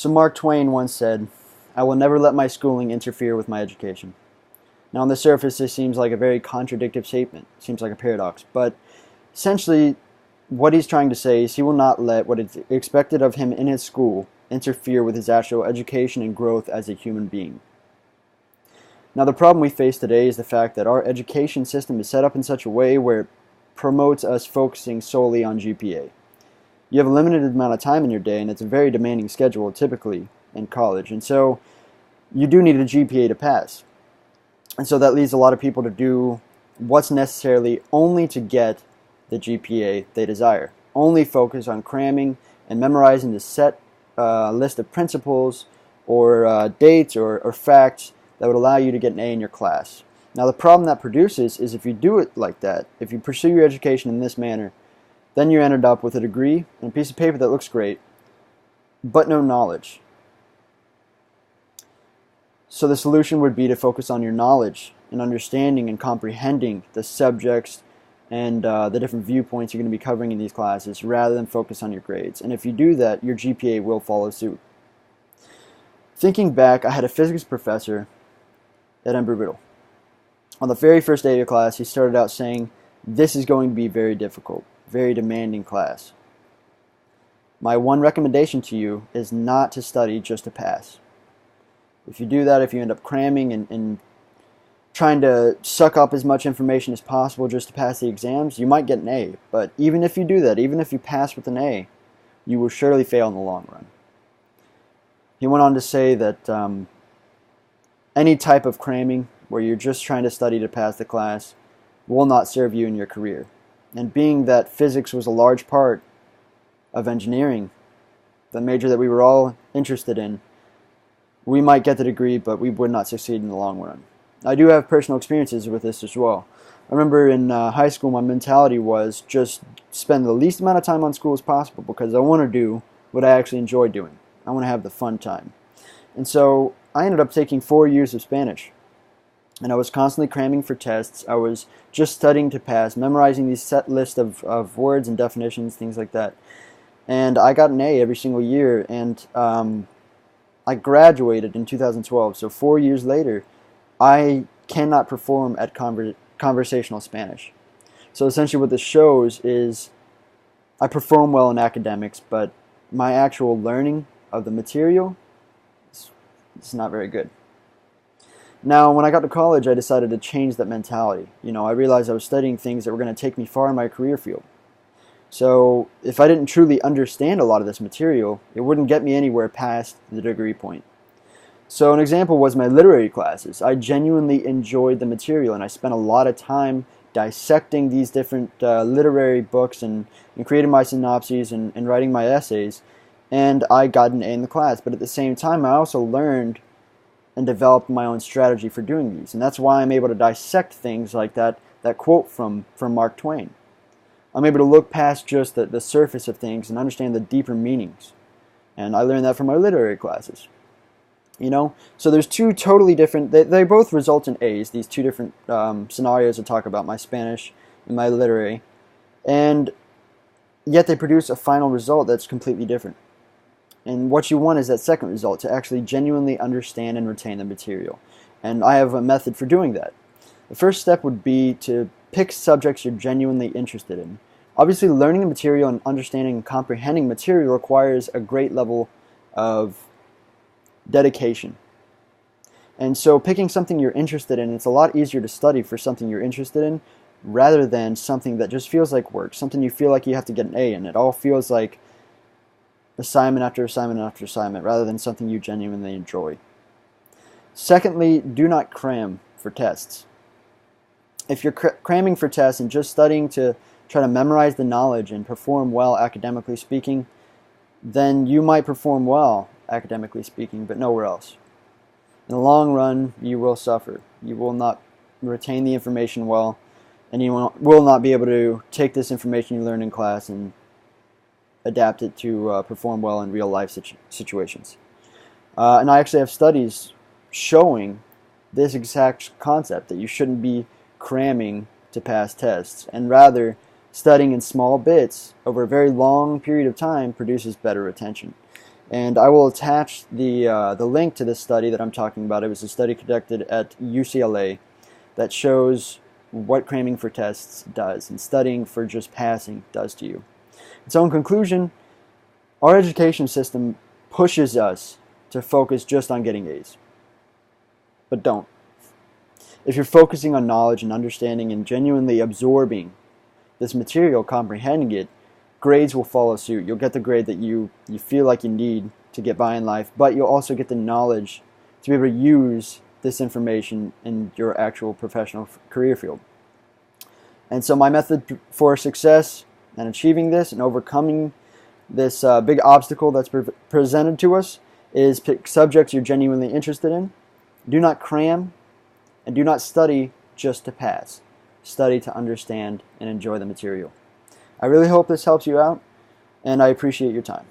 So Mark Twain once said, "I will never let my schooling interfere with my education." Now on the surface this seems like a very contradictory statement, seems like a paradox, but essentially what he's trying to say is he will not let what is expected of him in his school interfere with his actual education and growth as a human being. Now the problem we face today is the fact that our education system is set up in such a way where it promotes us focusing solely on GPA. You have a limited amount of time in your day, and it's a very demanding schedule typically in college, and so you do need a GPA to pass. And so that leads a lot of people to do what's necessarily only to get the GPA they desire. Only focus on cramming and memorizing the set list of principles or dates or facts that would allow you to get an A in your class. Now the problem that produces is if you do it like that, if you pursue your education in this manner, then you ended up with a degree and a piece of paper that looks great, but no knowledge. So the solution would be to focus on your knowledge and understanding and comprehending the subjects and the different viewpoints you're going to be covering in these classes rather than focus on your grades. And if you do that, your GPA will follow suit. Thinking back, I had a physics professor at Embry-Riddle. On the very first day of class, he started out saying, "This is going to be very difficult, very demanding class. My one recommendation to you is not to study just to pass. If you do that, if you end up cramming and trying to suck up as much information as possible just to pass the exams, you might get an A. But even if you do that, even if you pass with an A, you will surely fail in the long run." He went on to say that any type of cramming where you're just trying to study to pass the class will not serve you in your career. And being that physics was a large part of engineering, the major that we were all interested in, we might get the degree, but we would not succeed in the long run. I do have personal experiences with this as well. I remember in high school my mentality was just spend the least amount of time on school as possible because I want to do what I actually enjoy doing. I want to have the fun time. And so I ended up taking 4 years of Spanish. And I was constantly cramming for tests. I was just studying to pass, memorizing these set list of words and definitions, things like that. And I got an A every single year, and I graduated in 2012. So 4 years later, I cannot perform at conversational Spanish. So essentially what this shows is I perform well in academics, but my actual learning of the material is not very good. Now, when I got to college, I decided to change that mentality. I realized I was studying things that were going to take me far in my career field. So if I didn't truly understand a lot of this material, it wouldn't get me anywhere past the degree point. So an example was my literary classes. I genuinely enjoyed the material, and I spent a lot of time dissecting these different literary books and creating my synopses and writing my essays, and I got an A in the class. But at the same time, I also learned and developed my own strategy for doing these. And that's why I'm able to dissect things like that quote from Mark Twain. I'm able to look past just the surface of things and understand the deeper meanings. And I learned that from my literary classes. So there's two totally different, they both result in A's, these two different scenarios I talk about, my Spanish and my literary. And yet they produce a final result that's completely different. And what you want is that second result, to actually genuinely understand and retain the material. And I have a method for doing that. The first step would be to pick subjects you're genuinely interested in. Obviously, learning the material and understanding and comprehending material requires a great level of dedication. And so picking something you're interested in, it's a lot easier to study for something you're interested in rather than something that just feels like work, something you feel like you have to get an A in. It all feels like assignment after assignment after assignment rather than something you genuinely enjoy. Secondly, do not cram for tests. If you're cramming for tests and just studying to try to memorize the knowledge and perform well academically speaking, then you might perform well academically speaking, but nowhere else. In the long run, you will suffer. You will not retain the information well, and you will not be able to take this information you learn in class and adapt it to perform well in real life situations. And I actually have studies showing this exact concept, that you shouldn't be cramming to pass tests, and rather studying in small bits over a very long period of time produces better retention. And I will attach the link to this study that I'm talking about. It was a study conducted at UCLA that shows what cramming for tests does and studying for just passing does to you. So in conclusion, our education system pushes us to focus just on getting A's. But don't. If you're focusing on knowledge and understanding and genuinely absorbing this material, comprehending it, grades will follow suit. You'll get the grade that you feel like you need to get by in life, but you'll also get the knowledge to be able to use this information in your actual professional career field. And so my method for success and achieving this and overcoming this big obstacle that's presented to us is pick subjects you're genuinely interested in. Do not cram, and do not study just to pass. Study to understand and enjoy the material. I really hope this helps you out, and I appreciate your time.